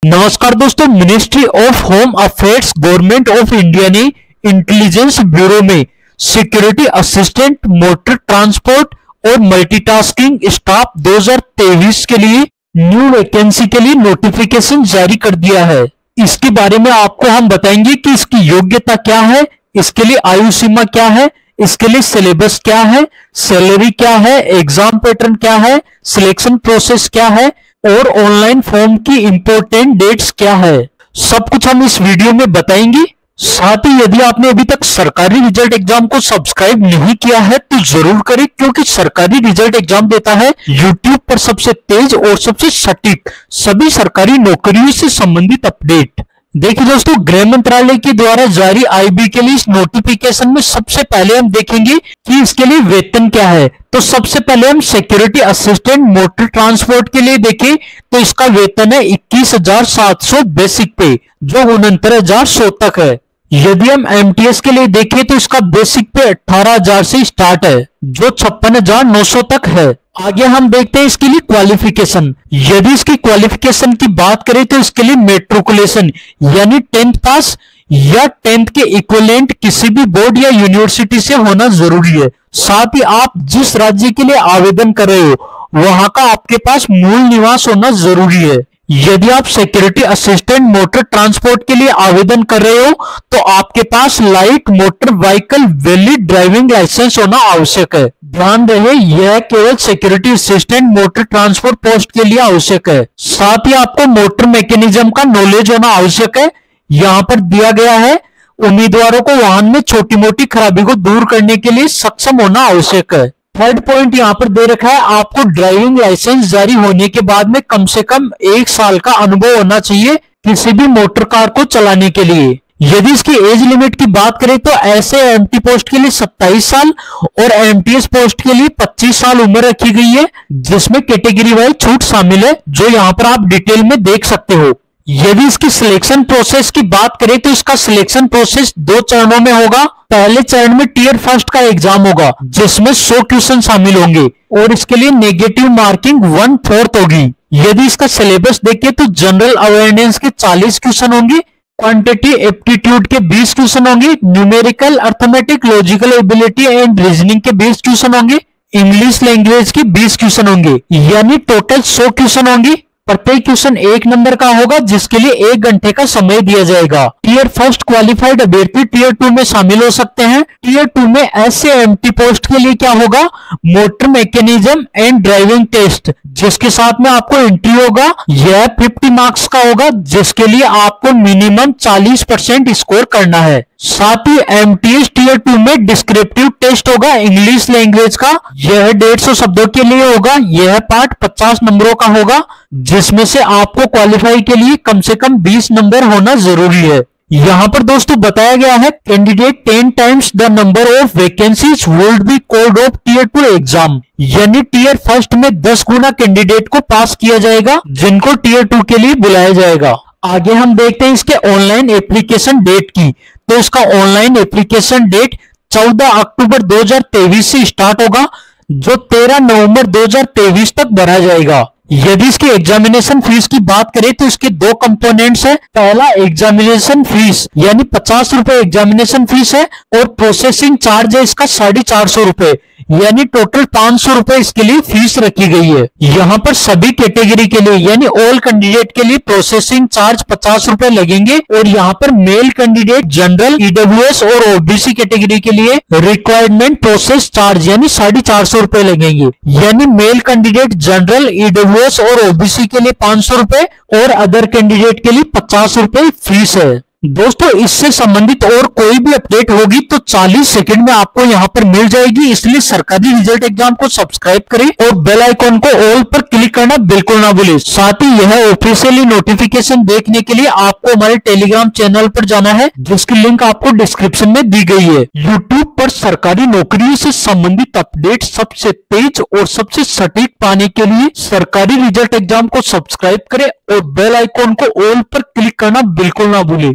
नमस्कार दोस्तों, ministry of home affairs government of India ने इंटेलिजेंस ब्यूरो में सिक्योरिटी असिस्टेंट, मोटर ट्रांसपोर्ट और मल्टीटास्किंग स्टाफ 2023 के लिए न्यू वैकेंसी के लिए नोटिफिकेशन जारी कर दिया है। इसके बारे में आपको हम बताएंगे कि इसकी योग्यता क्या है, इसके लिए आयु सीमा क्या है, इसके लिए सिलेबस क्या है, सैलरी क्या है, एग्जाम पैटर्न क्या है, सिलेक्शन प्रोसेस क्या है और ऑनलाइन फॉर्म की इंपॉर्टेंट डेट्स क्या है। सब कुछ हम इस वीडियो में बताएंगे। साथ ही यदि आपने अभी तक सरकारी रिजल्ट एग्जाम को सब्सक्राइब नहीं किया है तो जरूर करें, क्योंकि सरकारी रिजल्ट एग्जाम देता है यूट्यूब पर सबसे तेज और सबसे सटीक सभी सरकारी नौकरियों से संबंधित अपडेट। देखिए दोस्तों, गृह मंत्रालय के द्वारा जारी आईबी के लिए इस नोटिफिकेशन में सबसे पहले हम देखेंगे कि इसके लिए वेतन क्या है। तो सबसे पहले हम सिक्योरिटी असिस्टेंट मोटर ट्रांसपोर्ट के लिए देखें तो इसका वेतन है 21,700 बेसिक पे, जो 69,100 तक है। यदि हम एमटीएस के लिए देखें तो इसका बेसिक पे 18,000 से स्टार्ट है, जो 56,900 तक है। आगे हम देखते हैं इसके लिए क्वालिफिकेशन। यदि इसकी क्वालिफिकेशन की बात करें तो इसके लिए मेट्रिकुलेशन यानी 10th पास या 10th के इक्विवेलेंट किसी भी बोर्ड या यूनिवर्सिटी से होना जरूरी है। साथ ही आप जिस राज्य के लिए आवेदन कर रहे हो वहां का आपके पास मूल निवास होना जरूरी है। यदि आप सिक्योरिटी असिस्टेंट मोटर ट्रांसपोर्ट के लिए आवेदन कर रहे हो तो आपके पास light motor vehicle valid driving licence होना आवश्यक है। ध्यान रहे, यह केवल security assistant motor transport post के लिए आवश्यक है। साथ ही आपको मोटर मैकेनिज्म का नॉलेज होना आवश्यक है। यहाँ पर दिया गया है उम्मीदवारों को वाहन में छोटी मोटी खराबी को दूर करने के लिए सक्षम होना आवश्यक है। थर्ड पॉइंट यहाँ पर दे रखा है, आपको ड्राइविंग लाइसेंस जारी होने के बाद में कम से कम 1 साल का अनुभव होना चाहिए किसी भी मोटर कार को चलाने के लिए। यदि इसकी एज लिमिट की बात करें तो ऐसे एमटी पोस्ट के लिए 27 साल और एमटीएस पोस्ट के लिए 25 साल उम्र रखी गई है, जिसमें कैटेगरी वाइज छूट शामिल है, जो यहाँ पर आप डिटेल में देख सकते हो। यदि इसकी सिलेक्शन प्रोसेस की बात करें तो इसका सिलेक्शन प्रोसेस 2 चरणों में होगा। पहले चरण में टियर फर्स्ट का एग्जाम होगा जिसमें 100 क्वेश्चन शामिल होंगे और इसके लिए नेगेटिव मार्किंग 1/4 होगी। यदि इसका सिलेबस देखें तो जनरल अवेयरनेस के 40 क्वेश्चन होंगे, क्वांटिटी एप्टीट्यूड के 20 क्वेश्चन होंगे, numerical arithmetic logical ability and reasoning के 20 क्वेश्चन होंगे, इंग्लिश लैंग्वेज के 20 क्वेश्चन होंगे, यानी टोटल 100 क्वेश्चन होंगे। प्रत्येक क्वेश्चन 1 नंबर का होगा, जिसके लिए 1 घंटे का समय दिया जाएगा। टियर फर्स्ट क्वालिफाइड अभ्यर्थी टियर 2 में शामिल हो सकते हैं। टियर 2 में ऐसे एमटी पोस्ट के लिए क्या होगा, motor mechanism and driving test, जिसके साथ में आपको एंट्री होगा। यह 50 मार्क्स का होगा, जिसके लिए आपको मिनिमम 40% स्कोर करना है। साथ ही एमटीएस टियर 2 में डिस्क्रिप्टिव टेस्ट होगा इंग्लिश लैंग्वेज का। यह 150 शब्दों के लिए होगा। यह पार्ट 50 नंबरों का होगा, जिसमें से आपको क्वालिफाई के लिए कम से कम 20 नंबर होना जरूरी है। यहाँ पर दोस्तों बताया गया है, candidate 10 times the number of vacancies would be called of tier 2 exam, यानी टियर फर्स्ट में 10 गुना कैंडिडेट को पास किया जाएगा, जिनको टियर 2 के लिए बुलाया जाएगा। आगे हम देखते हैं इसके ऑनलाइन एप्लीकेशन डेट की। तो इसका ऑनलाइन एप्लीकेशन डेट 14 अक्टूबर 2023 से स्टार्ट होगा, जो 13 नवंबर 2023 तक भरा जाएगा। यदि इसकी एग्जामिनेशन फीस की बात करें तो इसके 2 कंपोनेंट्स है। पहला एग्जामिनेशन फीस यानी 50 रुपए एग्जामिनेशन फीस है और प्रोसेसिंग चार्ज है इसका 450 रुपए, यानी टोटल 500 रुपए इसके लिए फीस रखी गई है। यहाँ पर सभी कैटेगरी के लिए यानी ऑल कैंडिडेट के लिए प्रोसेसिंग चार्ज 50 रुपए लगेंगे और यहाँ पर मेल कैंडिडेट जनरल, ईडब्ल्यूएस और ओबीसी कैटेगरी के लिए रिक्वायरमेंट प्रोसेस चार्ज यानी 450 रुपए लगेंगे। यानी मेल कैंडिडेट जनरल, ईडब्ल्यूएस और ओबीसी के लिए 500 रुपए और अदर कैंडिडेट के लिए 50 रुपए फीस है। दोस्तों, इससे संबंधित और कोई भी अपडेट होगी तो 40 सेकंड में आपको यहाँ पर मिल जाएगी, इसलिए सरकारी रिजल्ट एग्जाम को सब्सक्राइब करें और बेल आइकॉन को ऑल पर क्लिक करना बिल्कुल ना भूलें। साथ ही यह ऑफिशियली नोटिफिकेशन देखने के लिए आपको हमारे टेलीग्राम चैनल पर जाना है, जिसकी लिंक आपको डिस्क्रिप्शन में दी गई है। यूट्यूब पर सरकारी नौकरियों से संबंधित अपडेट सबसे तेज और सबसे सटीक पाने के लिए सरकारी रिजल्ट एग्जाम को सब्सक्राइब करें और बेल आइकॉन को ऑल पर क्लिक करना बिल्कुल ना भूलें।